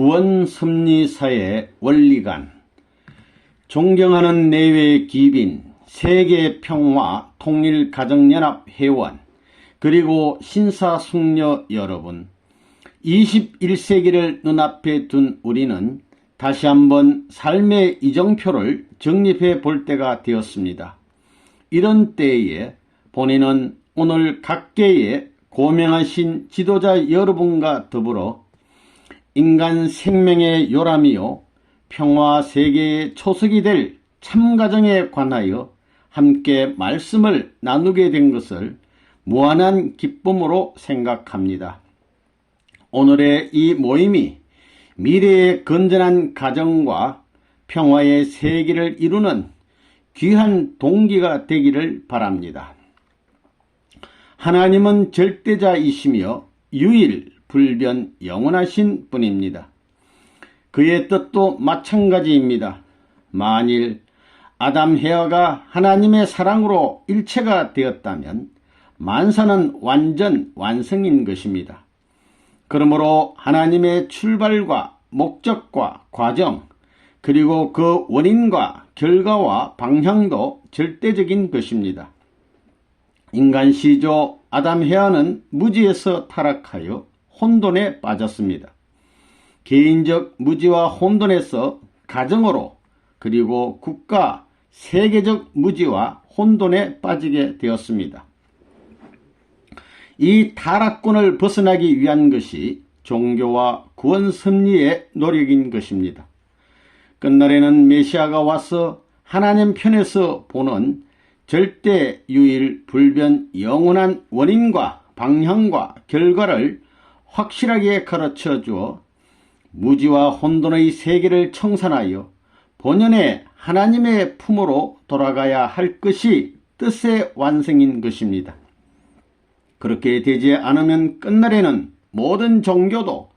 구원섭리사의 원리관, 존경하는 내외 기빈, 세계평화 통일가정연합 회원, 그리고 신사숙녀 여러분, 21세기를 눈앞에 둔 우리는 다시 한번 삶의 이정표를 정립해 볼 때가 되었습니다. 이런 때에 본인은 오늘 각계의 고명하신 지도자 여러분과 더불어 인간 생명의 요람이요 평화 세계의 초석이 될 참가정에 관하여 함께 말씀을 나누게 된 것을 무한한 기쁨으로 생각합니다. 오늘의 이 모임이 미래의 건전한 가정과 평화의 세계를 이루는 귀한 동기가 되기를 바랍니다. 하나님은 절대자이시며 유일, 불변, 영원하신 분입니다. 그의 뜻도 마찬가지입니다. 만일 아담 헤아가 하나님의 사랑으로 일체가 되었다면 만사는 완전 완성인 것입니다. 그러므로 하나님의 출발과 목적과 과정, 그리고 그 원인과 결과와 방향도 절대적인 것입니다. 인간 시조 아담 헤아는 무지에서 타락하여 혼돈에 빠졌습니다. 개인적 무지와 혼돈에서 가정으로, 그리고 국가, 세계적 무지와 혼돈에 빠지게 되었습니다. 이 타락군을 벗어나기 위한 것이 종교와 구원 섭리의 노력인 것입니다. 끝날에는 메시아가 와서 하나님 편에서 보는 절대 유일 불변 영원한 원인과 방향과 결과를 확실하게 가르쳐 주어 무지와 혼돈의 세계를 청산하여 본연의 하나님의 품으로 돌아가야 할 것이 뜻의 완성인 것입니다. 그렇게 되지 않으면 끝날에는 모든 종교도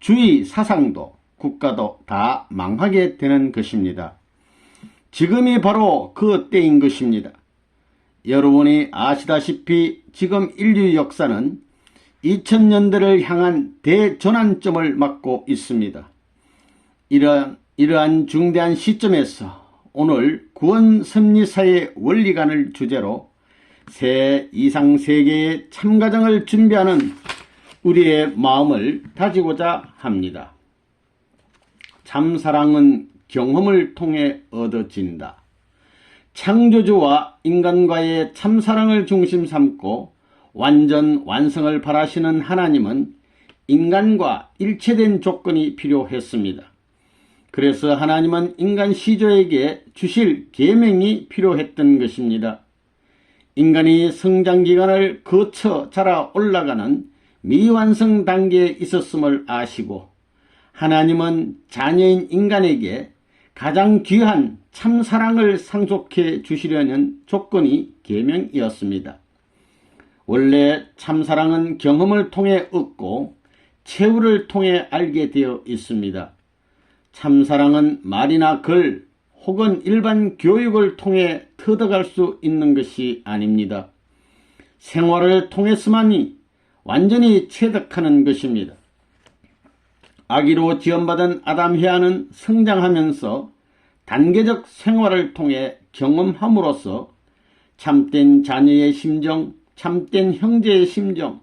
주의 사상도 국가도 다 망하게 되는 것입니다. 지금이 바로 그 때인 것입니다. 여러분이 아시다시피 지금 인류 역사는 2000년대를 향한 대전환점을 맞고 있습니다. 이러한 중대한 시점에서 오늘 구원섭리사의 원리관을 주제로 새 이상세계의 참가정을 준비하는 우리의 마음을 다지고자 합니다. 참사랑은 경험을 통해 얻어진다. 창조주와 인간과의 참사랑을 중심 삼고 완전 완성을 바라시는 하나님은 인간과 일체된 조건이 필요했습니다. 그래서 하나님은 인간 시조에게 주실 계명이 필요했던 것입니다. 인간이 성장기간을 거쳐 자라 올라가는 미완성 단계에 있었음을 아시고 하나님은 자녀인 인간에게 가장 귀한 참사랑을 상속해 주시려는 조건이 계명이었습니다. 원래 참사랑은 경험을 통해 얻고 체후를 통해 알게 되어 있습니다. 참사랑은 말이나 글 혹은 일반 교육을 통해 터득할 수 있는 것이 아닙니다. 생활을 통해서만이 완전히 체득하는 것입니다. 아기로 지원받은 아담 헤아는 성장하면서 단계적 생활을 통해 경험함으로써 참된 자녀의 심정, 참된 형제의 심정,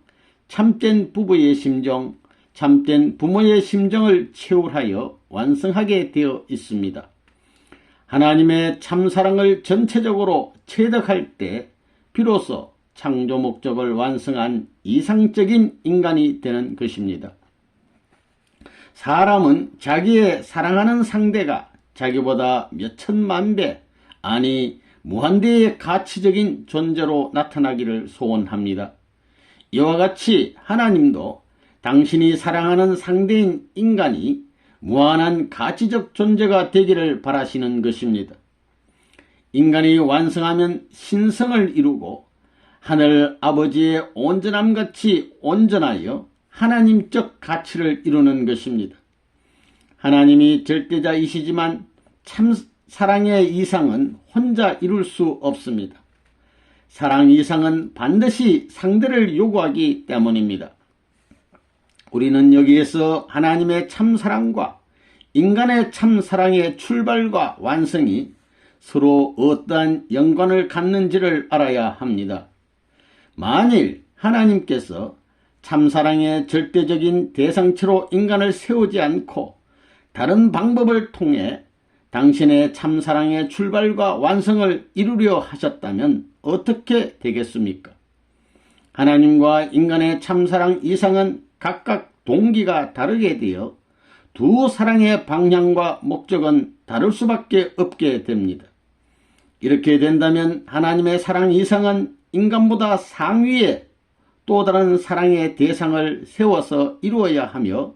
참된 부부의 심정, 참된 부모의 심정을 체울하여 완성하게 되어 있습니다. 하나님의 참사랑을 전체적으로 체득할 때 비로소 창조 목적을 완성한 이상적인 인간이 되는 것입니다. 사람은 자기의 사랑하는 상대가 자기보다 몇천만 배, 아니 무한대의 가치적인 존재로 나타나기를 소원합니다. 이와 같이 하나님도 당신이 사랑하는 상대인 인간이 무한한 가치적 존재가 되기를 바라시는 것입니다. 인간이 완성하면 신성을 이루고 하늘 아버지의 온전함같이 온전하여 하나님적 가치를 이루는 것입니다. 하나님이 절대자이시지만 참 사랑의 이상은 혼자 이룰 수 없습니다. 사랑 이상은 반드시 상대를 요구하기 때문입니다. 우리는 여기에서 하나님의 참사랑과 인간의 참사랑의 출발과 완성이 서로 어떠한 연관을 갖는지를 알아야 합니다. 만일 하나님께서 참사랑의 절대적인 대상체로 인간을 세우지 않고 다른 방법을 통해 당신의 참사랑의 출발과 완성을 이루려 하셨다면 어떻게 되겠습니까? 하나님과 인간의 참사랑 이상은 각각 동기가 다르게 되어 두 사랑의 방향과 목적은 다를 수밖에 없게 됩니다. 이렇게 된다면 하나님의 사랑 이상은 인간보다 상위에 또 다른 사랑의 대상을 세워서 이루어야 하며,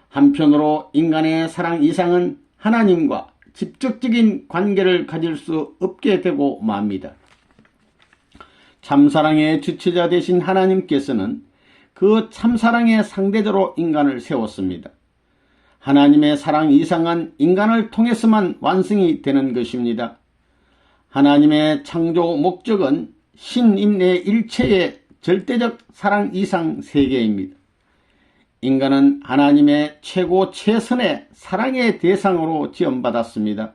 한편으로 인간의 사랑 이상은 하나님과 직접적인 관계를 가질 수 없게 되고 맙니다. 참사랑의 주체자 되신 하나님께서는 그 참사랑의 상대자로 인간을 세웠습니다. 하나님의 사랑 이상은 인간을 통해서만 완성이 되는 것입니다. 하나님의 창조 목적은 신인의 일체의 절대적 사랑 이상 세계입니다. 인간은 하나님의 최고 최선의 사랑의 대상으로 지원받았습니다.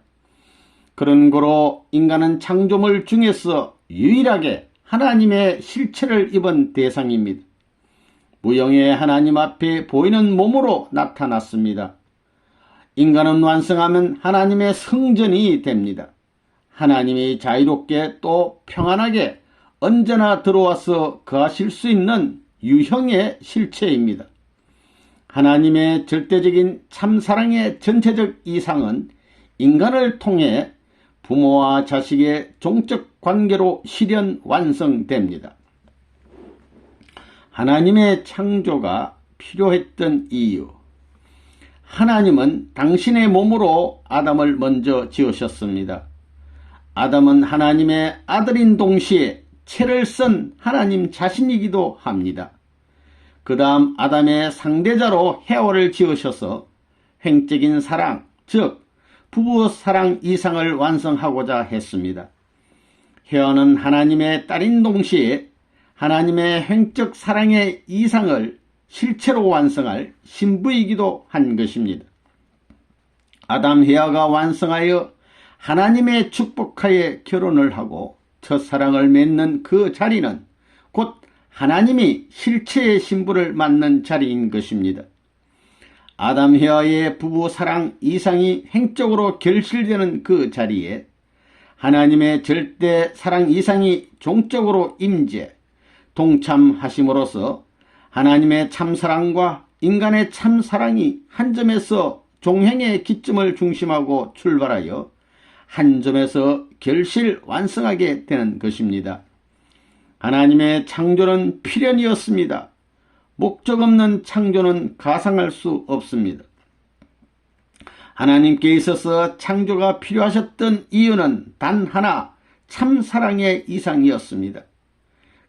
그런 거로 인간은 창조물 중에서 유일하게 하나님의 실체를 입은 대상입니다. 무형의 하나님 앞에 보이는 몸으로 나타났습니다. 인간은 완성하면 하나님의 성전이 됩니다. 하나님이 자유롭게 또 평안하게 언제나 들어와서 거하실 수 있는 유형의 실체입니다. 하나님의 절대적인 참사랑의 전체적 이상은 인간을 통해 부모와 자식의 종적 관계로 실현 완성됩니다. 하나님의 창조가 필요했던 이유. 하나님은 당신의 몸으로 아담을 먼저 지으셨습니다. 아담은 하나님의 아들인 동시에 채를 쓴 하나님 자신이기도 합니다. 그 다음 아담의 상대자로 헤와를 지으셔서 횡적인 사랑, 즉 부부 사랑 이상을 완성하고자 했습니다. 헤와는 하나님의 딸인 동시에 하나님의 횡적 사랑의 이상을 실체로 완성할 신부이기도 한 것입니다. 아담 헤와가 완성하여 하나님의 축복하에 결혼을 하고 첫사랑을 맺는 그 자리는 곧 하나님이 실체의 신부를 맞는 자리인 것입니다. 아담 헤와의 부부 사랑 이상이 횡적으로 결실되는 그 자리에 하나님의 절대 사랑 이상이 종적으로 임재, 동참하심으로써 하나님의 참사랑과 인간의 참사랑이 한 점에서 종행의 기점을 중심하고 출발하여 한 점에서 결실 완성하게 되는 것입니다. 하나님의 창조는 필연이었습니다. 목적 없는 창조는 가상할 수 없습니다. 하나님께 있어서 창조가 필요하셨던 이유는 단 하나, 참사랑의 이상이었습니다.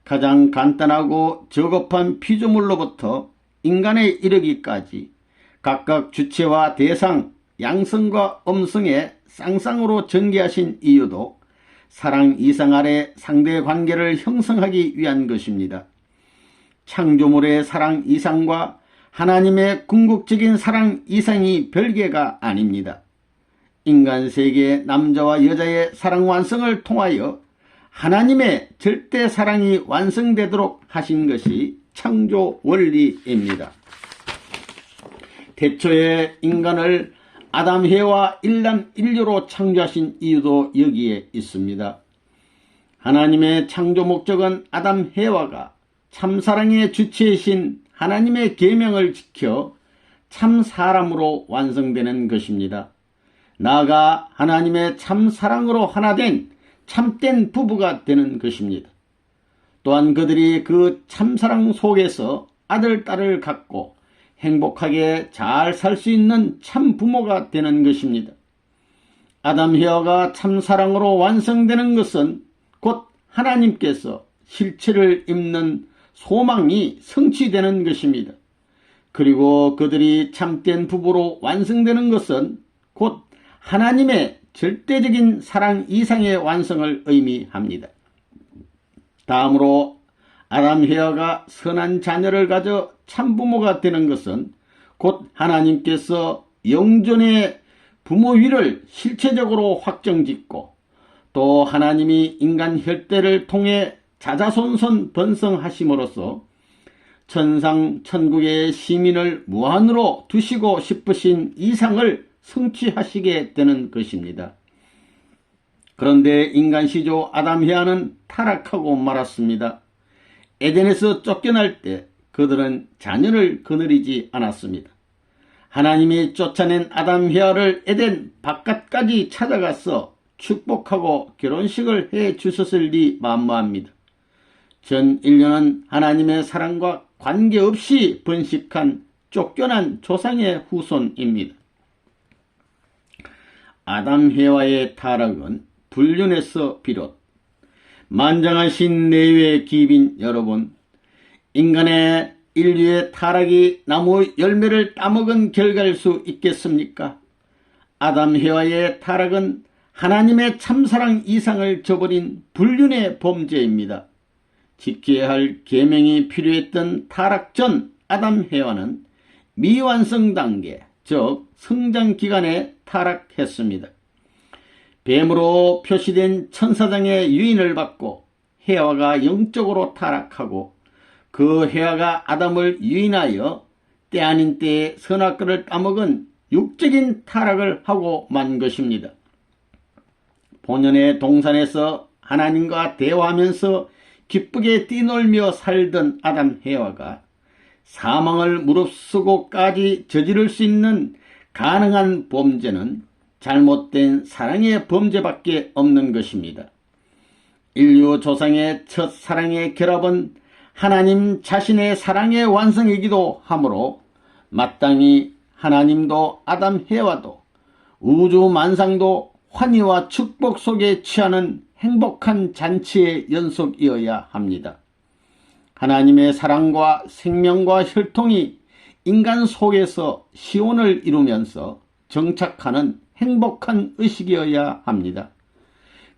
가장 간단하고 저급한 피조물로부터 인간에 이르기까지 각각 주체와 대상, 양성과 음성의 쌍쌍으로 전개하신 이유도 사랑 이상 아래 상대 관계를 형성하기 위한 것입니다. 창조물의 사랑 이상과 하나님의 궁극적인 사랑 이상이 별개가 아닙니다. 인간 세계 남자와 여자의 사랑 완성을 통하여 하나님의 절대 사랑이 완성되도록 하신 것이 창조 원리입니다. 태초에 인간을 아담 헤와 일남 인류로 창조하신 이유도 여기에 있습니다. 하나님의 창조 목적은 아담 헤와가 참사랑의 주체이신 하나님의 계명을 지켜 참사람으로 완성되는 것입니다. 나아가 하나님의 참사랑으로 하나된 참된 부부가 되는 것입니다. 또한 그들이 그 참사랑 속에서 아들, 딸을 갖고 행복하게 잘 살 수 있는 참 부모가 되는 것입니다. 아담 헤와가 참사랑으로 완성되는 것은 곧 하나님께서 실체를 입는 소망이 성취되는 것입니다. 그리고 그들이 참된 부부로 완성되는 것은 곧 하나님의 절대적인 사랑 이상의 완성을 의미합니다. 다음으로 아담 해와가 선한 자녀를 가져 참부모가 되는 것은 곧 하나님께서 영존의 부모 위를 실체적으로 확정짓고 또 하나님이 인간 혈대를 통해 자자손손 번성하심으로써 천상 천국의 시민을 무한으로 두시고 싶으신 이상을 성취하시게 되는 것입니다. 그런데 인간 시조 아담 해와는 타락하고 말았습니다. 에덴에서 쫓겨날 때 그들은 자녀를 거느리지 않았습니다. 하나님이 쫓아낸 아담 해와를 에덴 바깥까지 찾아가서 축복하고 결혼식을 해 주셨을 리 만무합니다. 전 인류는 하나님의 사랑과 관계없이 번식한 쫓겨난 조상의 후손입니다. 아담 해와의 타락은 불륜에서 비롯. 만장하신 내외의 기빈 여러분, 인류의 타락이 나무 열매를 따먹은 결과일 수 있겠습니까? 아담 해와의 타락은 하나님의 참사랑 이상을 저버린 불륜의 범죄입니다. 지켜야 할 계명이 필요했던 타락 전 아담 해와는 미완성 단계, 즉 성장 기간에 타락했습니다. 뱀으로 표시된 천사장의 유인을 받고 해와가 영적으로 타락하고 그 해와가 아담을 유인하여 때 아닌 때에 선악과를 따먹은 육적인 타락을 하고 만 것입니다. 본연의 동산에서 하나님과 대화하면서 기쁘게 뛰놀며 살던 아담 해와가 사망을 무릅쓰고까지 저지를 수 있는 가능한 범죄는 잘못된 사랑의 범죄밖에 없는 것입니다. 인류 조상의 첫 사랑의 결합은 하나님 자신의 사랑의 완성이기도 하므로 마땅히 하나님도 아담 해와도 우주 만상도 환희와 축복 속에 취하는 행복한 잔치의 연속이어야 합니다. 하나님의 사랑과 생명과 혈통이 인간 속에서 시온을 이루면서 정착하는 행복한 의식이어야 합니다.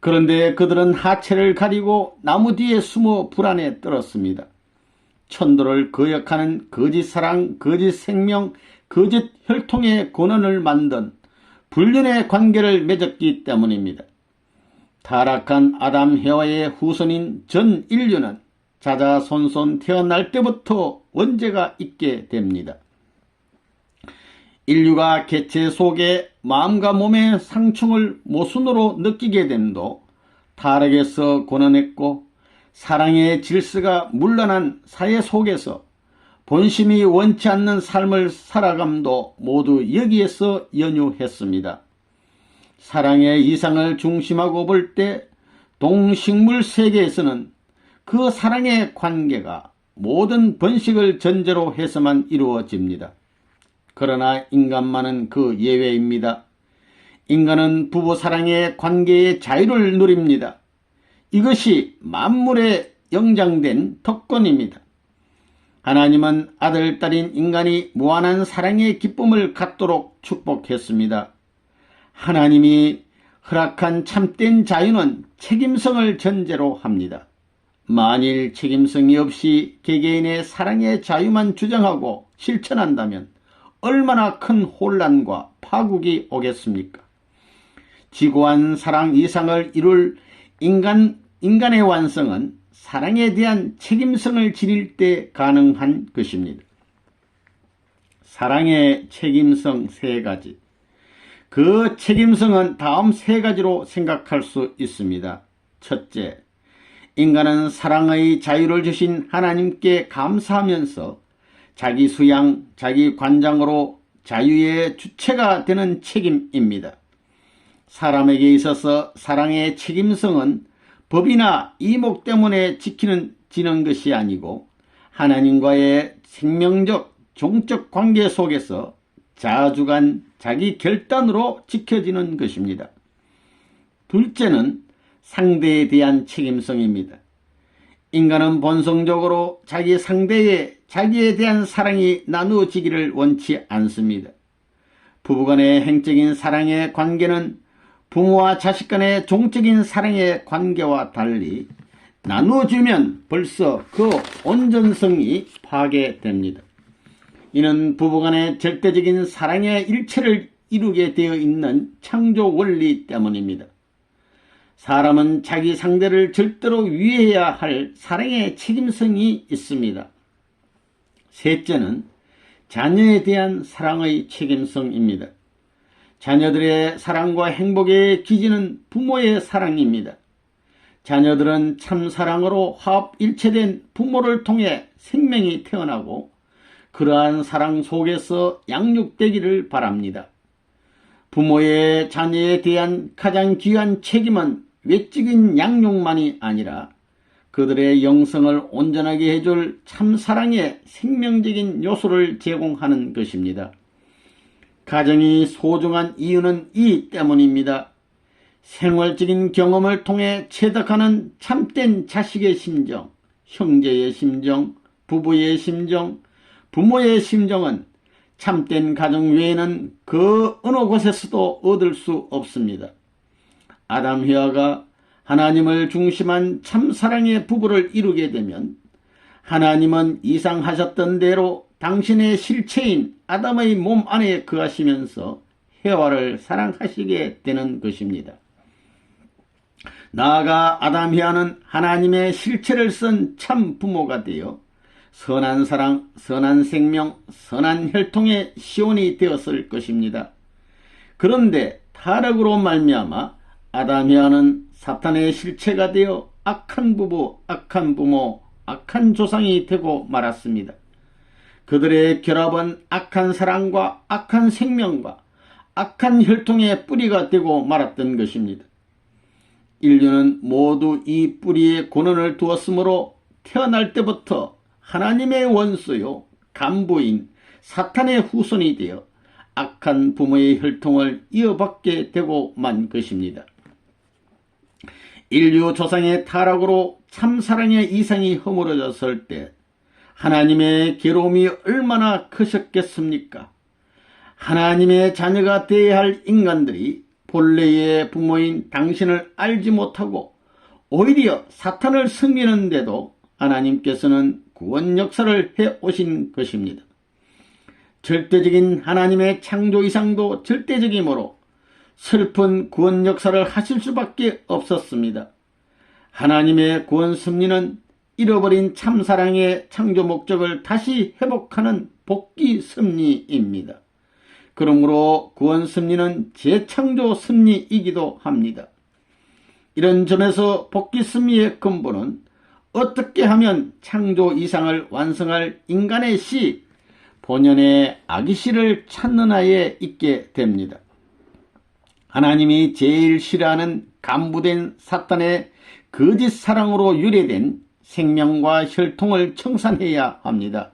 그런데 그들은 하체를 가리고 나무 뒤에 숨어 불안에 떨었습니다. 천도를 거역하는 거짓 사랑, 거짓 생명, 거짓 혈통의 근원을 만든 불륜의 관계를 맺었기 때문입니다. 타락한 아담 해와의 후손인 전 인류는 자자손손 태어날 때부터 원죄가 있게 됩니다. 인류가 개체 속에 마음과 몸의 상충을 모순으로 느끼게 됨도 타락에서 고난했고 사랑의 질서가 물러난 사회 속에서 본심이 원치 않는 삶을 살아감도 모두 여기에서 연유했습니다. 사랑의 이상을 중심하고 볼 때 동식물 세계에서는 그 사랑의 관계가 모든 번식을 전제로 해서만 이루어집니다. 그러나 인간만은 그 예외입니다. 인간은 부부사랑의 관계의 자유를 누립니다. 이것이 만물에 영장된 특권입니다. 하나님은 아들, 딸인 인간이 무한한 사랑의 기쁨을 갖도록 축복했습니다. 하나님이 허락한 참된 자유는 책임성을 전제로 합니다. 만일 책임성이 없이 개개인의 사랑의 자유만 주장하고 실천한다면 얼마나 큰 혼란과 파국이 오겠습니까? 지고한 사랑 이상을 이룰 인간의 완성은 사랑에 대한 책임성을 지닐 때 가능한 것입니다. 사랑의 책임성 3가지. 그 책임성은 다음 3가지로 생각할 수 있습니다. 첫째, 인간은 사랑의 자유를 주신 하나님께 감사하면서 자기 수양, 자기 관장으로 자유의 주체가 되는 책임입니다. 사람에게 있어서 사랑의 책임성은 법이나 이목 때문에 지키는 것이 아니고 하나님과의 생명적, 종적 관계 속에서 자주간 자기 결단으로 지켜지는 것입니다. 둘째는 상대에 대한 책임성입니다. 인간은 본성적으로 자기 상대에 자기에 대한 사랑이 나누어지기를 원치 않습니다. 부부간의 행적인 사랑의 관계는 부모와 자식 간의 종적인 사랑의 관계와 달리 나누어주면 벌써 그 온전성이 파괴됩니다. 이는 부부간의 절대적인 사랑의 일체를 이루게 되어 있는 창조 원리 때문입니다. 사람은 자기 상대를 절대로 위해야 할 사랑의 책임성이 있습니다. 셋째는 자녀에 대한 사랑의 책임성입니다. 자녀들의 사랑과 행복의 기준은 부모의 사랑입니다. 자녀들은 참 사랑으로 화합일체된 부모를 통해 생명이 태어나고 그러한 사랑 속에서 양육되기를 바랍니다. 부모의 자녀에 대한 가장 귀한 책임은 외적인 양육만이 아니라 그들의 영성을 온전하게 해줄 참사랑의 생명적인 요소를 제공하는 것입니다. 가정이 소중한 이유는 이 때문입니다. 생활적인 경험을 통해 체득하는 참된 자식의 심정, 형제의 심정, 부부의 심정, 부모의 심정은 참된 가정 외에는 그 어느 곳에서도 얻을 수 없습니다. 아담 헤아가 하나님을 중심한 참사랑의 부부를 이루게 되면 하나님은 이상하셨던 대로 당신의 실체인 아담의 몸 안에 거하시면서 헤아를 사랑하시게 되는 것입니다. 나아가 아담 헤아는 하나님의 실체를 쓴 참 부모가 되어 선한 사랑, 선한 생명, 선한 혈통의 시온이 되었을 것입니다. 그런데 타락으로 말미암아 아담 헤아는 사탄의 실체가 되어 악한 부부, 악한 부모, 악한 조상이 되고 말았습니다. 그들의 결합은 악한 사랑과 악한 생명과 악한 혈통의 뿌리가 되고 말았던 것입니다. 인류는 모두 이 뿌리에 고난을 두었으므로 태어날 때부터 하나님의 원수요 간부인 사탄의 후손이 되어 악한 부모의 혈통을 이어받게 되고 만 것입니다. 인류 조상의 타락으로 참사랑의 이상이 허물어졌을 때 하나님의 괴로움이 얼마나 크셨겠습니까? 하나님의 자녀가 되어야 할 인간들이 본래의 부모인 당신을 알지 못하고 오히려 사탄을 섬기는데도 하나님께서는 구원 역사를 해오신 것입니다. 절대적인 하나님의 창조 이상도 절대적이므로 슬픈 구원 역사를 하실 수밖에 없었습니다. 하나님의 구원 섭리는 잃어버린 참사랑의 창조 목적을 다시 회복하는 복귀 섭리입니다. 그러므로 구원 섭리는 재창조 섭리이기도 합니다. 이런 점에서 복귀 섭리의 근본은 어떻게 하면 창조 이상을 완성할 인간의 시, 본연의 아기씨를 찾느냐에 있게 됩니다. 하나님이 제일 싫어하는 간부된 사탄의 거짓 사랑으로 유래된 생명과 혈통을 청산해야 합니다.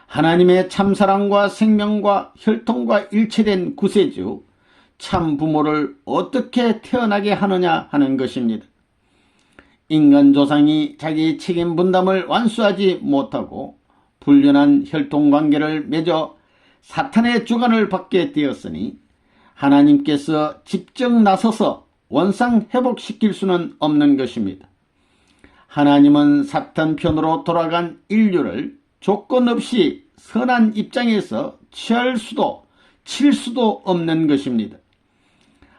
하나님의 참사랑과 생명과 혈통과 일체된 구세주 참 부모를 어떻게 태어나게 하느냐 하는 것입니다. 인간 조상이 자기 책임 분담을 완수하지 못하고 불륜한 혈통관계를 맺어 사탄의 주관을 받게 되었으니 하나님께서 직접 나서서 원상 회복시킬 수는 없는 것입니다. 하나님은 사탄 편으로 돌아간 인류를 조건 없이 선한 입장에서 취할 수도 칠 수도 없는 것입니다.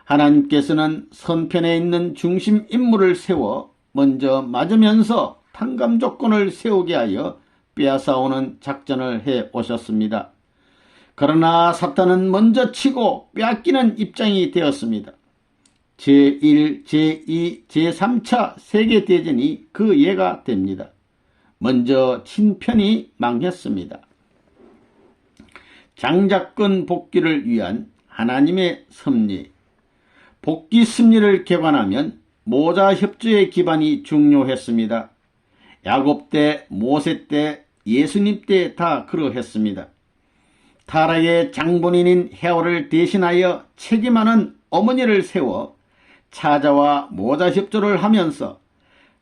하나님께서는 선편에 있는 중심 인물을 세워 먼저 맞으면서 탕감 조건을 세우게 하여 빼앗아오는 작전을 해 오셨습니다. 그러나 사탄은 먼저 치고 빼앗기는 입장이 되었습니다. 제1, 제2, 제3차 세계대전이 그 예가 됩니다. 먼저 친편이 망했습니다. 장자권 복귀를 위한 하나님의 섭리. 복귀 섭리를 개관하면 모자 협조의 기반이 중요했습니다. 야곱 때, 모세 때, 예수님 때 다 그러했습니다. 타락의 장본인인 헤아를 대신하여 책임하는 어머니를 세워 차자와 모자 협조를 하면서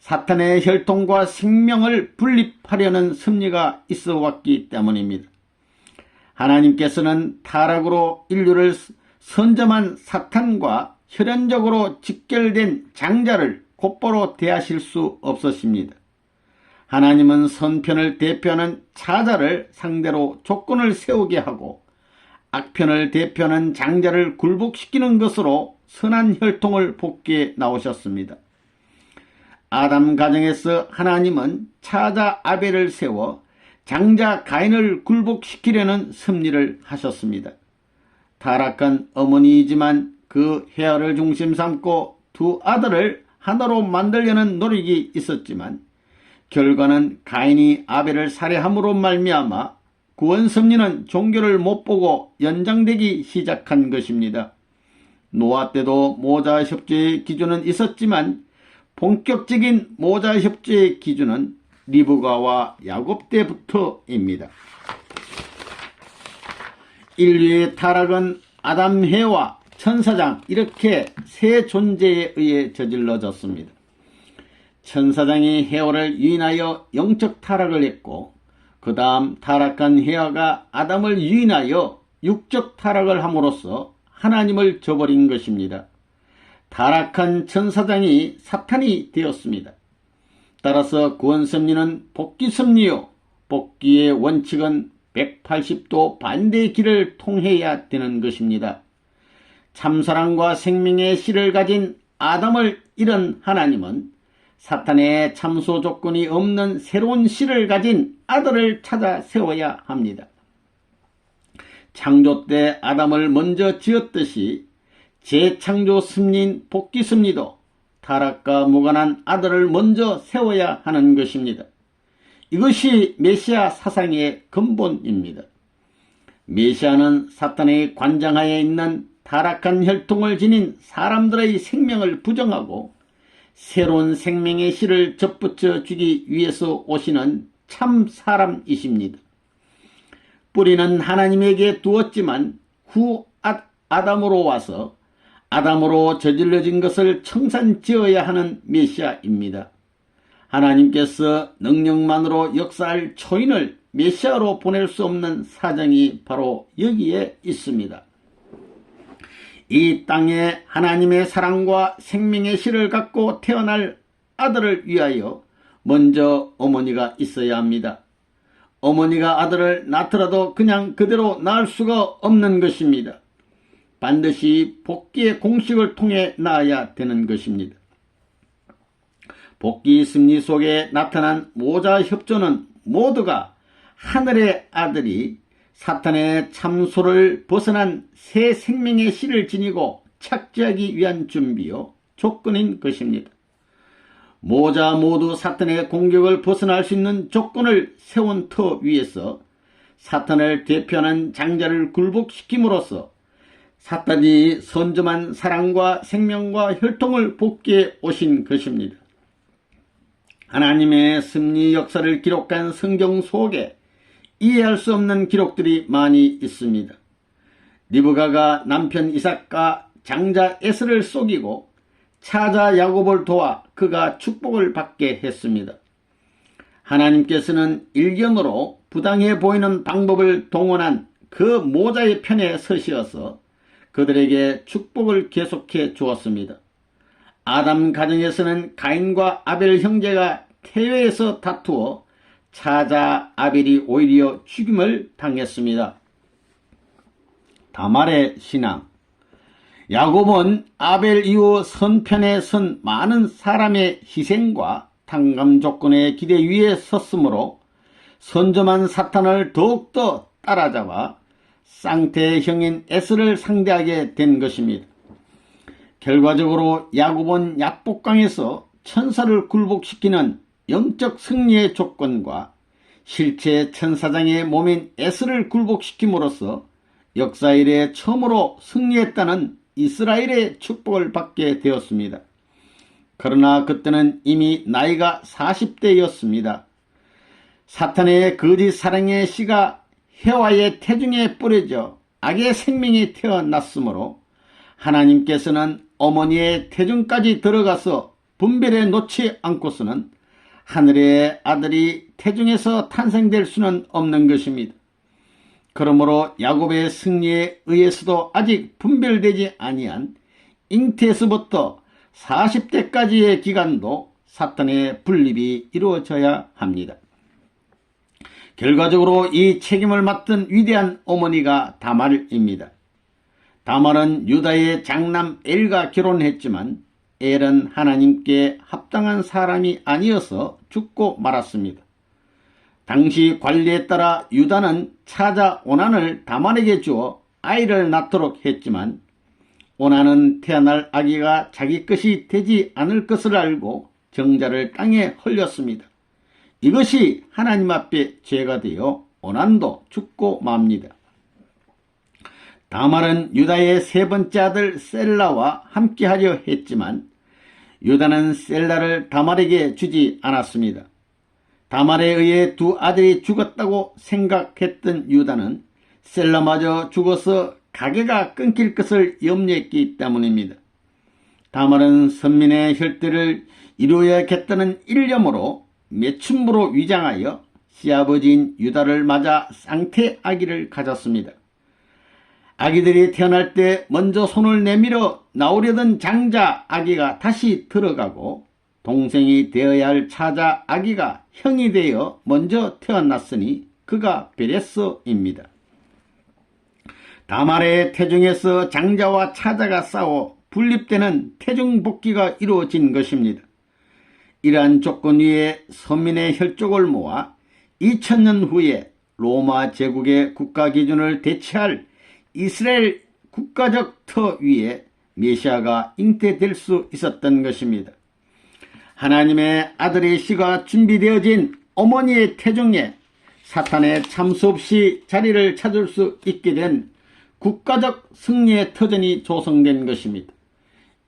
사탄의 혈통과 생명을 분립하려는 섭리가 있어 왔기 때문입니다. 하나님께서는 타락으로 인류를 선점한 사탄과 혈연적으로 직결된 장자를 곧바로 대하실 수 없으십니다. 하나님은 선편을 대표하는 차자를 상대로 조건을 세우게 하고 악편을 대표하는 장자를 굴복시키는 것으로 선한 혈통을 복귀해 나오셨습니다. 아담 가정에서 하나님은 차자 아벨을 세워 장자 가인을 굴복시키려는 섭리를 하셨습니다. 타락한 어머니이지만 그 헤아를 중심 삼고 두 아들을 하나로 만들려는 노력이 있었지만 결과는 가인이 아벨을 살해함으로 말미암아 구원 섭리는 종교를 못 보고 연장되기 시작한 것입니다. 노아 때도 모자 협조의 기준은 있었지만 본격적인 모자 협조의 기준은 리브가와 야곱 때부터입니다. 인류의 타락은 아담, 해와 천사장 이렇게 세 존재에 의해 저질러졌습니다. 천사장이 해와를 유인하여 영적 타락을 했고 그 다음 타락한 해와가 아담을 유인하여 육적 타락을 함으로써 하나님을 저버린 것입니다. 타락한 천사장이 사탄이 되었습니다. 따라서 구원 섭리는 복귀 섭리요, 복귀의 원칙은 180도 반대의 길을 통해야 되는 것입니다. 참사랑과 생명의 씨를 가진 아담을 잃은 하나님은 사탄의 참소 조건이 없는 새로운 씨를 가진 아들을 찾아 세워야 합니다. 창조 때 아담을 먼저 지었듯이 재창조 섭리인 복귀 섭리도 타락과 무관한 아들을 먼저 세워야 하는 것입니다. 이것이 메시아 사상의 근본입니다. 메시아는 사탄의 관장하에 있는 타락한 혈통을 지닌 사람들의 생명을 부정하고 새로운 생명의 씨를 접붙여 주기 위해서 오시는 참 사람이십니다. 뿌리는 하나님에게 두었지만 후 아담으로 와서 아담으로 저질러진 것을 청산지어야 하는 메시아입니다. 하나님께서 능력만으로 역사할 초인을 메시아로 보낼 수 없는 사정이 바로 여기에 있습니다. 이 땅에 하나님의 사랑과 생명의 씨를 갖고 태어날 아들을 위하여 먼저 어머니가 있어야 합니다. 어머니가 아들을 낳더라도 그냥 그대로 낳을 수가 없는 것입니다. 반드시 복귀의 공식을 통해 낳아야 되는 것입니다. 복귀 섭리 속에 나타난 모자 협조는 모두가 하늘의 아들이 사탄의 참소를 벗어난 새 생명의 씨를 지니고 착지하기 위한 준비요 조건인 것입니다. 모자 모두 사탄의 공격을 벗어날 수 있는 조건을 세운 터 위에서 사탄을 대표하는 장자를 굴복시킴으로써 사탄이 선점한 사랑과 생명과 혈통을 복귀해 오신 것입니다. 하나님의 섭리 역사를 기록한 성경 속에 이해할 수 없는 기록들이 많이 있습니다. 리브가가 남편 이삭과 장자 에스를 속이고 차자 야곱을 도와 그가 축복을 받게 했습니다. 하나님께서는 일견으로 부당해 보이는 방법을 동원한 그 모자의 편에 서시어서 그들에게 축복을 계속해 주었습니다. 아담 가정에서는 가인과 아벨 형제가 태회에서 다투어 차자 아벨이 오히려 죽임을 당했습니다. 다말의 신앙. 야곱은 아벨 이후 선편에 선 많은 사람의 희생과 탕감 조건의 기대 위에 섰으므로 선점한 사탄을 더욱더 따라잡아 쌍태의 형인 에스를 상대하게 된 것입니다. 결과적으로 야곱은 약복강에서 천사를 굴복시키는 영적 승리의 조건과 실제 천사장의 몸인 에스를 굴복시킴으로써 역사 이래 처음으로 승리했다는 이스라엘의 축복을 받게 되었습니다. 그러나 그때는 이미 나이가 40대였습니다. 사탄의 거짓 사랑의 씨가 해와의 태중에 뿌려져 악의 생명이 태어났으므로 하나님께서는 어머니의 태중까지 들어가서 분별해 놓지 않고서는 하늘의 아들이 태중에서 탄생될 수는 없는 것입니다. 그러므로 야곱의 승리에 의해서도 아직 분별되지 아니한 잉태에서부터 40대까지의 기간도 사탄의 분립이 이루어져야 합니다. 결과적으로 이 책임을 맡은 위대한 어머니가 다말입니다. 다말은 유다의 장남 엘과 결혼했지만 엘은 하나님께 합당한 사람이 아니어서 죽고 말았습니다. 당시 관리에 따라 유다는 차자 오난을 다말에게 주어 아이를 낳도록 했지만 오난은 태어날 아기가 자기 것이 되지 않을 것을 알고 정자를 땅에 흘렸습니다. 이것이 하나님 앞에 죄가 되어 오난도 죽고 맙니다. 다말은 유다의 세 번째 아들 셀라와 함께하려 했지만 유다는 셀라를 다말에게 주지 않았습니다. 다말에 의해 두 아들이 죽었다고 생각했던 유다는 셀라마저 죽어서 가게가 끊길 것을 염려했기 때문입니다. 다말은 선민의 혈대를 이루어야겠다는 일념으로 매춘부로 위장하여 시아버지인 유다를 맞아 쌍태 아기를 가졌습니다. 아기들이 태어날 때 먼저 손을 내밀어 나오려던 장자 아기가 다시 들어가고 동생이 되어야 할 차자 아기가 형이 되어 먼저 태어났으니 그가 베레스입니다. 다말의 태중에서 장자와 차자가 싸워 분립되는 태중복귀가 이루어진 것입니다. 이러한 조건 위에 선민의 혈족을 모아 2000년 후에 로마 제국의 국가 기준을 대체할 이스라엘 국가적 터 위에 메시아가 잉태될 수 있었던 것입니다. 하나님의 아들의 씨가 준비되어진 어머니의 태중에 사탄의 참수 없이 자리를 찾을 수 있게 된 국가적 승리의 터전이 조성된 것입니다.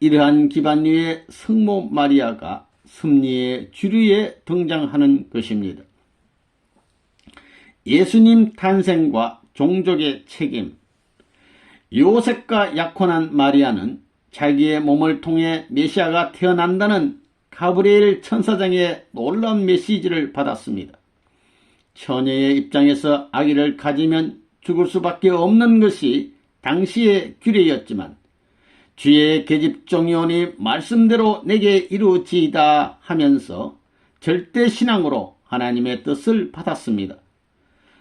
이러한 기반 위에 성모 마리아가 승리의 주류에 등장하는 것입니다. 예수님 탄생과 종족의 책임. 요셉과 약혼한 마리아는 자기의 몸을 통해 메시아가 태어난다는 가브리엘 천사장의 놀라운 메시지를 받았습니다. 처녀의 입장에서 아기를 가지면 죽을 수밖에 없는 것이 당시의 규례였지만 주의 계집종이 오니 말씀대로 내게 이루어지이다 하면서 절대신앙으로 하나님의 뜻을 받았습니다.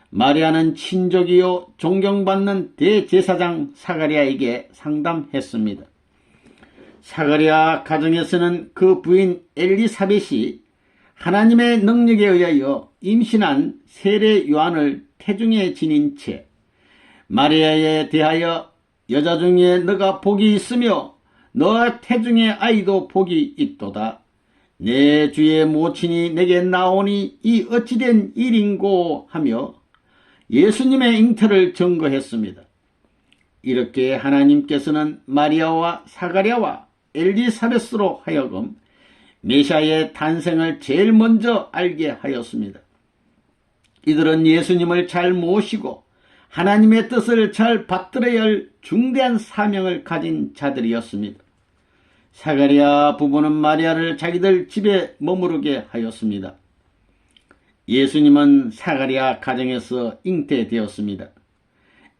마리아는 친족이요 존경받는 대제사장 사가랴에게 상담했습니다. 사가랴 가정에서는 그 부인 엘리사벳이 하나님의 능력에 의하여 임신한 세례 요한을 태중에 지닌 채 마리아에 대하여 여자 중에 너가 복이 있으며 너 태중의 아이도 복이 있도다. 내 주의 모친이 내게 나오니 이 어찌된 일인고 하며 예수님의 잉태를 증거했습니다. 이렇게 하나님께서는 마리아와 사가랴와 엘리사벳으로 하여금 메시아의 탄생을 제일 먼저 알게 하였습니다. 이들은 예수님을 잘 모시고 하나님의 뜻을 잘 받들어야 할 중대한 사명을 가진 자들이었습니다. 사가랴 부부는 마리아를 자기들 집에 머무르게 하였습니다. 예수님은 사가랴 가정에서 잉태되었습니다.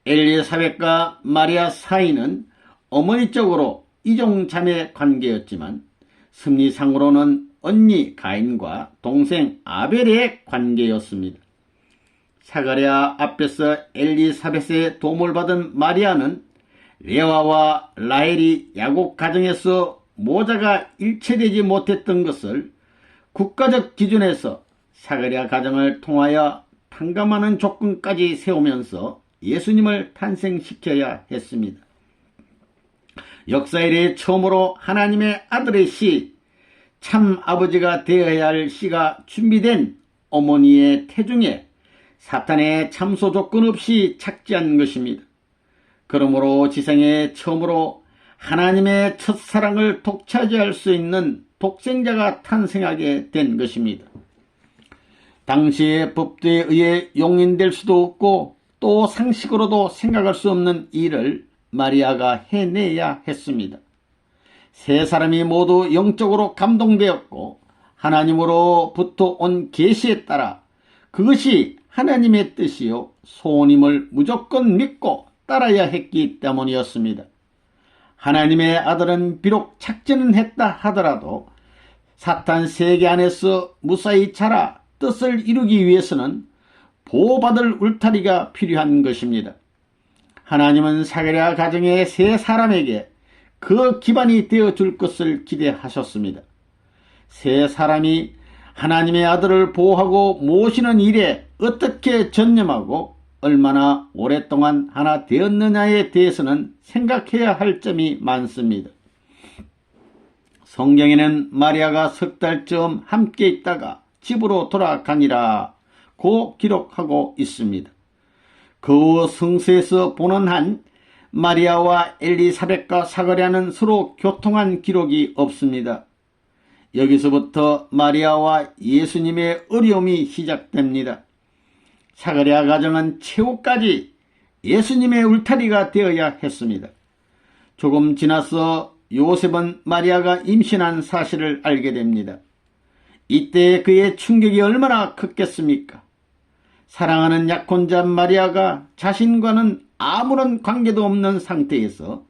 엘리사벳과 마리아 사이는 어머니적으로 이종자매 관계였지만 섭리상으로는 언니 가인과 동생 아벨의 관계였습니다. 사가랴 앞에서 엘리사벳의 도움을 받은 마리아는 레와와 라헬이 야곱 가정에서 모자가 일체되지 못했던 것을 국가적 기준에서 사가랴 가정을 통하여 탕감하는 조건까지 세우면서 예수님을 탄생시켜야 했습니다. 역사 이래 처음으로 하나님의 아들의 씨, 참 아버지가 되어야 할 씨가 준비된 어머니의 태중에 사탄의 참소 조건 없이 착지한 것입니다. 그러므로 지상에 처음으로 하나님의 첫사랑을 독차지할 수 있는 독생자가 탄생하게 된 것입니다. 당시의 법도에 의해 용인될 수도 없고 또 상식으로도 생각할 수 없는 일을 마리아가 해내야 했습니다. 세 사람이 모두 영적으로 감동되었고 하나님으로부터 온 계시에 따라 그것이 하나님의 뜻이요 소원임을 무조건 믿고 따라야 했기 때문이었습니다. 하나님의 아들은 비록 착진은 했다 하더라도 사탄 세계 안에서 무사히 자라 뜻을 이루기 위해서는 보호받을 울타리가 필요한 것입니다. 하나님은 사가랴 가정의 세 사람에게 그 기반이 되어줄 것을 기대하셨습니다. 세 사람이 하나님의 아들을 보호하고 모시는 일에 어떻게 전념하고 얼마나 오랫동안 하나 되었느냐에 대해서는 생각해야 할 점이 많습니다. 성경에는 마리아가 석 달쯤 함께 있다가 집으로 돌아가니라 고 기록하고 있습니다. 그 후 성서에서 보는 한 마리아와 엘리사벳과 사가랴는 서로 교통한 기록이 없습니다. 여기서부터 마리아와 예수님의 어려움이 시작됩니다. 사가랴 가정은 최후까지 예수님의 울타리가 되어야 했습니다. 조금 지나서 요셉은 마리아가 임신한 사실을 알게 됩니다. 이때 그의 충격이 얼마나 컸겠습니까? 사랑하는 약혼자 마리아가 자신과는 아무런 관계도 없는 상태에서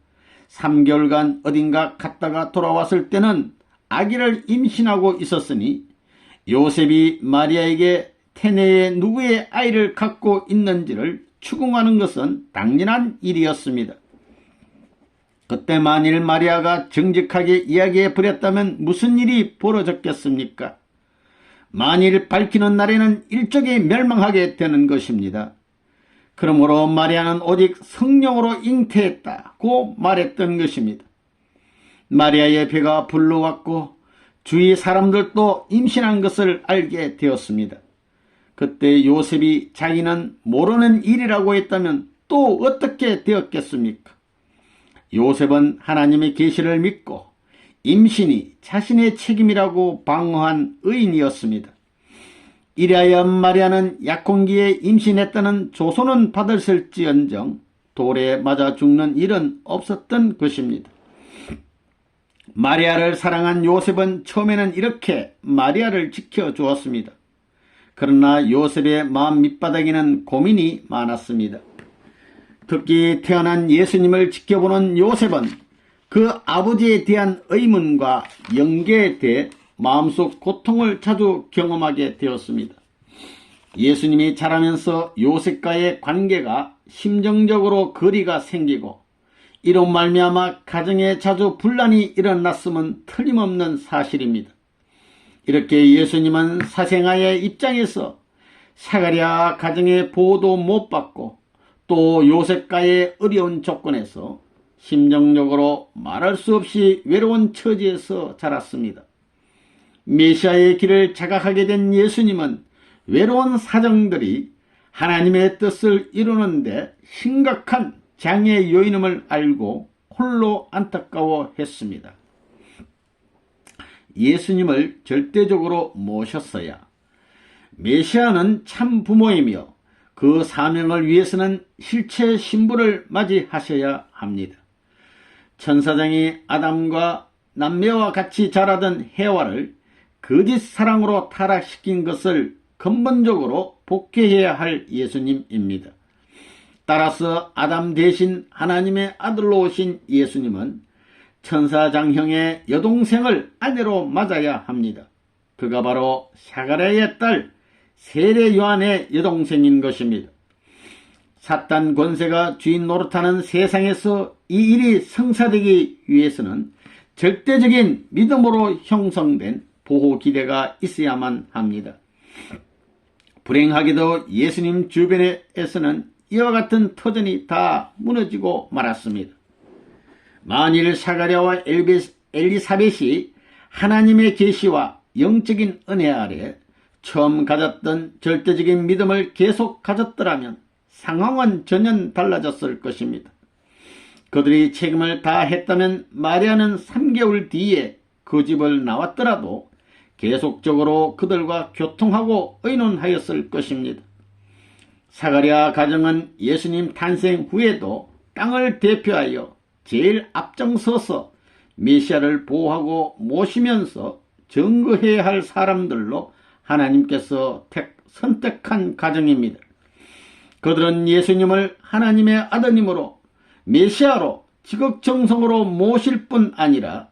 3개월간 어딘가 갔다가 돌아왔을 때는 아기를 임신하고 있었으니 요셉이 마리아에게 태내에 누구의 아이를 갖고 있는지를 추궁하는 것은 당연한 일이었습니다. 그때 만일 마리아가 정직하게 이야기해 버렸다면 무슨 일이 벌어졌겠습니까? 만일 밝히는 날에는 일족이 멸망하게 되는 것입니다. 그러므로 마리아는 오직 성령으로 잉태했다고 말했던 것입니다. 마리아의 배가 불러왔고 주위 사람들도 임신한 것을 알게 되었습니다. 그때 요셉이 자기는 모르는 일이라고 했다면 또 어떻게 되었겠습니까? 요셉은 하나님의 계시를 믿고 임신이 자신의 책임이라고 방어한 의인이었습니다. 이리하여 마리아는 약혼기에 임신했다는 조소는 받았을지언정 돌에 맞아 죽는 일은 없었던 것입니다. 마리아를 사랑한 요셉은 처음에는 이렇게 마리아를 지켜주었습니다. 그러나 요셉의 마음 밑바닥에는 고민이 많았습니다. 특히 태어난 예수님을 지켜보는 요셉은 그 아버지에 대한 의문과 영계에 대해 마음속 고통을 자주 경험하게 되었습니다. 예수님이 자라면서 요셉과의 관계가 심정적으로 거리가 생기고 이로 말미암아 가정에 자주 분란이 일어났음은 틀림없는 사실입니다. 이렇게 예수님은 사생아의 입장에서 사가랴 가정의 보호도 못 받고 또 요셉과의 어려운 조건에서 심정적으로 말할 수 없이 외로운 처지에서 자랐습니다. 메시아의 길을 자각하게 된 예수님은 외로운 사정들이 하나님의 뜻을 이루는데 심각한 장애 요인임을 알고 홀로 안타까워했습니다. 예수님을 절대적으로 모셨어야 메시아는 참 부모이며 그 사명을 위해서는 실체 신부를 맞이하셔야 합니다. 천사장이 아담과 남매와 같이 자라던 해와를 거짓 사랑으로 타락시킨 것을 근본적으로 복귀해야 할 예수님입니다. 따라서 아담 대신 하나님의 아들로 오신 예수님은 천사장형의 여동생을 아내로 맞아야 합니다. 그가 바로 사가랴의 딸 세례 요한의 여동생인 것입니다. 사탄 권세가 주인 노릇하는 세상에서 이 일이 성사되기 위해서는 절대적인 믿음으로 형성된 보호 기대가 있어야만 합니다. 불행하게도 예수님 주변에서는 이와 같은 터전이 다 무너지고 말았습니다. 만일 사가랴와 엘리사벳이 하나님의 계시와 영적인 은혜 아래 처음 가졌던 절대적인 믿음을 계속 가졌더라면 상황은 전혀 달라졌을 것입니다. 그들이 책임을 다했다면 마리아는 3개월 뒤에 그 집을 나왔더라도 계속적으로 그들과 교통하고 의논하였을 것입니다. 사가랴 가정은 예수님 탄생 후에도 땅을 대표하여 제일 앞장서서 메시아를 보호하고 모시면서 증거해야 할 사람들로 하나님께서 선택한 가정입니다. 그들은 예수님을 하나님의 아드님으로 메시아로 지극정성으로 모실 뿐 아니라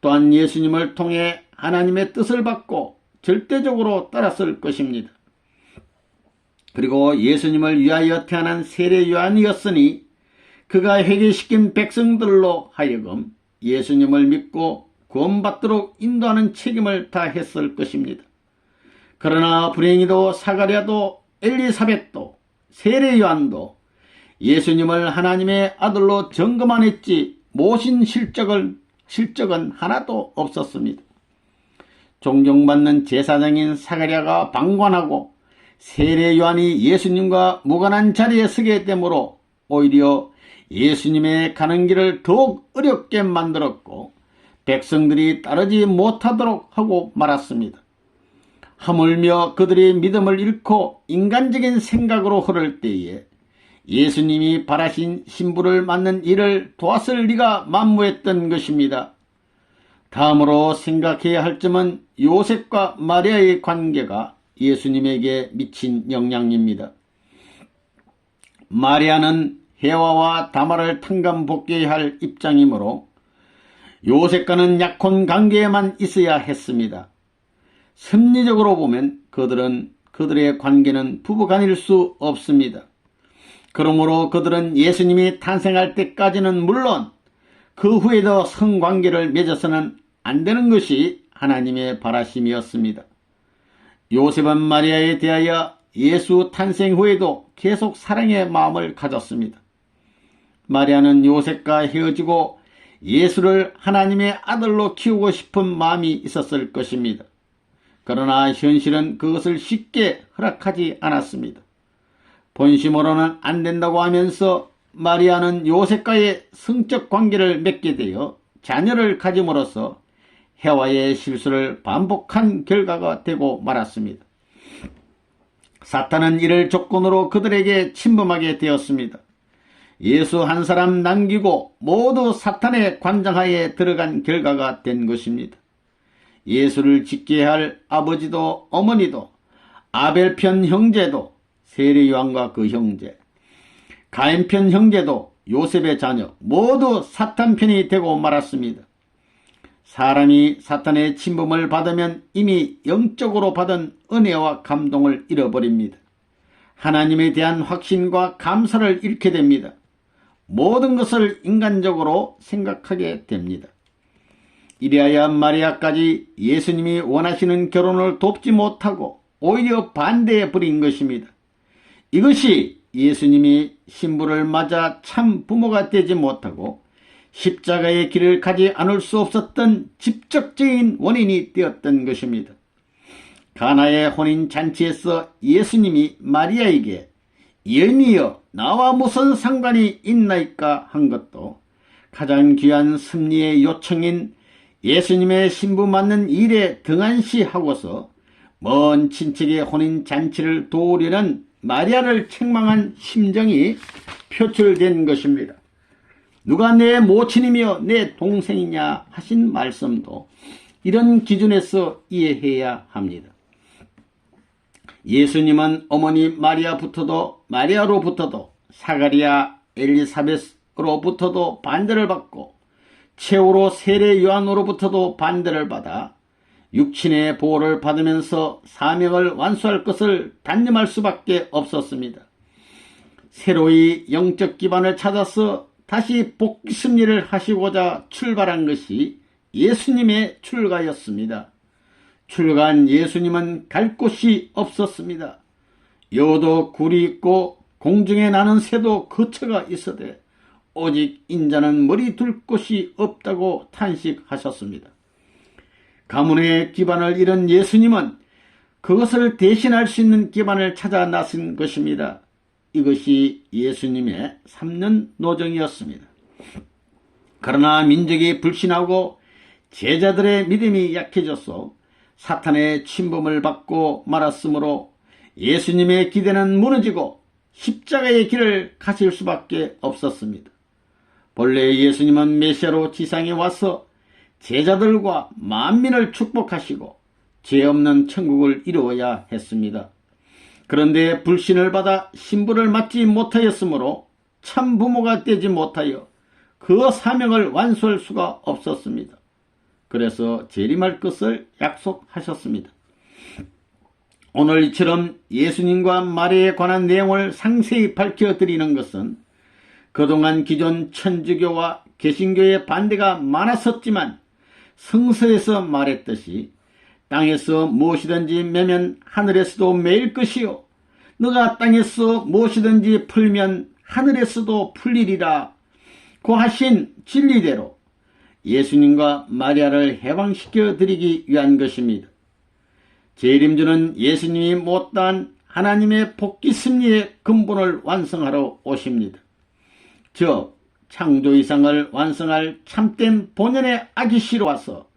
또한 예수님을 통해 하나님의 뜻을 받고 절대적으로 따랐을 것입니다. 그리고 예수님을 위하여 태어난 세례 요한이었으니 그가 회개시킨 백성들로 하여금 예수님을 믿고 구원받도록 인도하는 책임을 다했을 것입니다. 그러나 불행히도 사가랴도 엘리사벳도 세례 요한도 예수님을 하나님의 아들로 증거만 했지 모신 실적은 하나도 없었습니다. 존경받는 제사장인 사가랴가 방관하고 세례 요한이 예수님과 무관한 자리에 서게 되므로 오히려 예수님의 가는 길을 더욱 어렵게 만들었고 백성들이 따르지 못하도록 하고 말았습니다. 하물며 그들이 믿음을 잃고 인간적인 생각으로 흐를 때에 예수님이 바라신 신부를 맞는 일을 도왔을 리가 만무했던 것입니다. 다음으로 생각해야 할 점은 요셉과 마리아의 관계가 예수님에게 미친 영향입니다. 마리아는 해와와 다말을 탕감복귀해야 할 입장이므로 요셉과는 약혼 관계에만 있어야 했습니다. 섭리적으로 보면 그들의 관계는 부부간일 수 없습니다. 그러므로 그들은 예수님이 탄생할 때까지는 물론 그 후에도 성관계를 맺어서는 안 되는 것이 하나님의 바라심이었습니다. 요셉은 마리아에 대하여 예수 탄생 후에도 계속 사랑의 마음을 가졌습니다. 마리아는 요셉과 헤어지고 예수를 하나님의 아들로 키우고 싶은 마음이 있었을 것입니다. 그러나 현실은 그것을 쉽게 허락하지 않았습니다. 본심으로는 안 된다고 하면서 마리아는 요셉과의 성적 관계를 맺게 되어 자녀를 가짐으로써 해와의 실수를 반복한 결과가 되고 말았습니다. 사탄은 이를 조건으로 그들에게 침범하게 되었습니다. 예수 한 사람 남기고 모두 사탄의 관장하에 들어간 결과가 된 것입니다. 예수를 지켜야 할 아버지도 어머니도 아벨편 형제도 세례요한과 그 형제, 가인편 형제도 요셉의 자녀 모두 사탄 편이 되고 말았습니다. 사람이 사탄의 침범을 받으면 이미 영적으로 받은 은혜와 감동을 잃어버립니다. 하나님에 대한 확신과 감사를 잃게 됩니다. 모든 것을 인간적으로 생각하게 됩니다. 이리하여 마리아까지 예수님이 원하시는 결혼을 돕지 못하고 오히려 반대해 버린 것입니다. 이것이 예수님이 신부를 맞아 참 부모가 되지 못하고 십자가의 길을 가지 않을 수 없었던 직접적인 원인이 되었던 것입니다. 가나의 혼인잔치에서 예수님이 마리아에게 여인이여 나와 무슨 상관이 있나이까 한 것도 가장 귀한 섭리의 요청인 예수님의 신부 맞는 일에 등한시하고서 먼 친척의 혼인잔치를 도우려는 마리아를 책망한 심정이 표출된 것입니다. 누가 내 모친이며 내 동생이냐 하신 말씀도 이런 기준에서 이해해야 합니다. 예수님은 어머니 마리아로부터도 사가랴 엘리사벳으로부터도 반대를 받고 최후로 세례 요한으로부터도 반대를 받아 육친의 보호를 받으면서 사명을 완수할 것을 단념할 수밖에 없었습니다. 새로이 영적 기반을 찾아서 다시 복귀 승리를 하시고자 출발한 것이 예수님의 출가였습니다. 출가한 예수님은 갈 곳이 없었습니다. 여도 굴이 있고 공중에 나는 새도 거처가 있어되 오직 인자는 머리 둘 곳이 없다고 탄식하셨습니다. 가문의 기반을 잃은 예수님은 그것을 대신할 수 있는 기반을 찾아 나선 것입니다. 이것이 예수님의 3년 노정이었습니다. 그러나 민족이 불신하고 제자들의 믿음이 약해져서 사탄의 침범을 받고 말았으므로 예수님의 기대는 무너지고 십자가의 길을 가실 수밖에 없었습니다. 본래 예수님은 메시아로 지상에 와서 제자들과 만민을 축복하시고 죄 없는 천국을 이루어야 했습니다. 그런데 불신을 받아 신부를 맞지 못하였으므로 참 부모가 되지 못하여 그 사명을 완수할 수가 없었습니다. 그래서 재림할 것을 약속하셨습니다. 오늘 이처럼 예수님과 마리아에 관한 내용을 상세히 밝혀드리는 것은 그동안 기존 천주교와 개신교의 반대가 많았었지만 성서에서 말했듯이 땅에서 무엇이든지 매면 하늘에서도 매일 것이요 너가 땅에서 무엇이든지 풀면 하늘에서도 풀리리라 고 하신 진리대로 예수님과 마리아를 해방시켜 드리기 위한 것입니다. 재림주는 예수님이 못다한 하나님의 복귀 섭리의 근본을 완성하러 오십니다. 즉 창조 이상을 완성할 참된 본연의 아기씨로 와서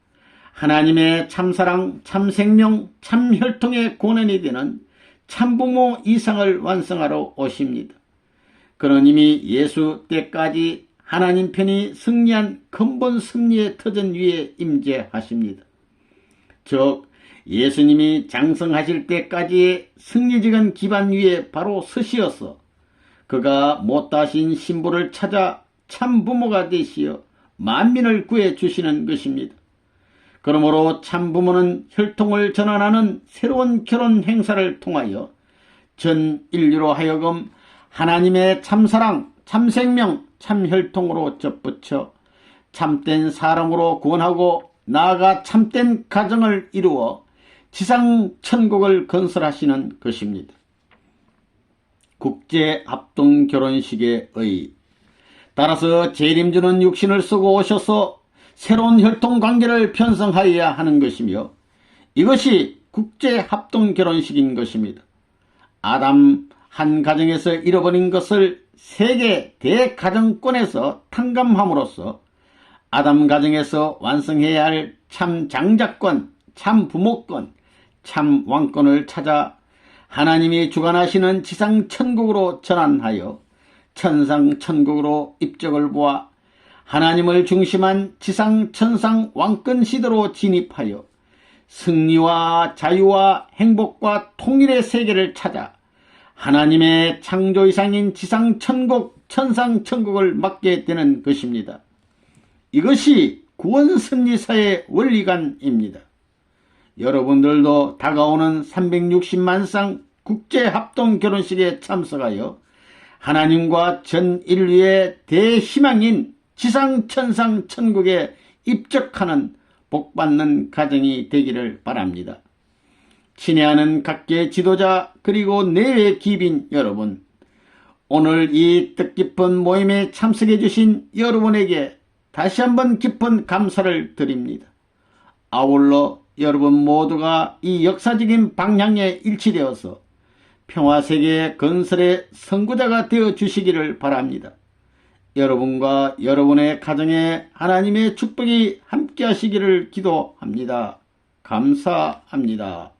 하나님의 참사랑, 참생명, 참혈통의 권원이 되는 참부모 이상을 완성하러 오십니다. 그는 이미 예수 때까지 하나님 편이 승리한 근본 섭리의 터전 위에 임재하십니다. 즉 예수님이 장성하실 때까지의 승리적인 기반 위에 바로 서시어서 그가 못다신 신부를 찾아 참부모가 되시어 만민을 구해주시는 것입니다. 그러므로 참부모는 혈통을 전환하는 새로운 결혼 행사를 통하여 전 인류로 하여금 하나님의 참사랑, 참생명, 참혈통으로 접붙여 참된 사람으로 구원하고 나아가 참된 가정을 이루어 지상천국을 건설하시는 것입니다. 국제합동결혼식의 의 따라서 재림주는 육신을 쓰고 오셔서 새로운 혈통관계를 편성하여야 하는 것이며 이것이 국제합동결혼식인 것입니다. 아담 한 가정에서 잃어버린 것을 세계 대가정권에서 탕감함으로써 아담 가정에서 완성해야 할 참 장자권, 참 부모권, 참 왕권을 찾아 하나님이 주관하시는 지상천국으로 전환하여 천상천국으로 입적을 보아 하나님을 중심한 지상천상 왕권 시대로 진입하여 승리와 자유와 행복과 통일의 세계를 찾아 하나님의 창조 이상인 지상천국, 천상천국을 맡게 되는 것입니다. 이것이 구원섭리사의 원리관입니다. 여러분들도 다가오는 360만 쌍 국제합동결혼식에 참석하여 하나님과 전 인류의 대희망인 지상천상천국에 입적하는 복받는 가정이 되기를 바랍니다. 친애하는 각계 지도자 그리고 내외 기빈 여러분, 오늘 이 뜻깊은 모임에 참석해 주신 여러분에게 다시 한번 깊은 감사를 드립니다. 아울러 여러분 모두가 이 역사적인 방향에 일치되어서 평화세계 건설의 선구자가 되어 주시기를 바랍니다. 여러분과 여러분의 가정에 하나님의 축복이 함께 하시기를 기도합니다. 감사합니다.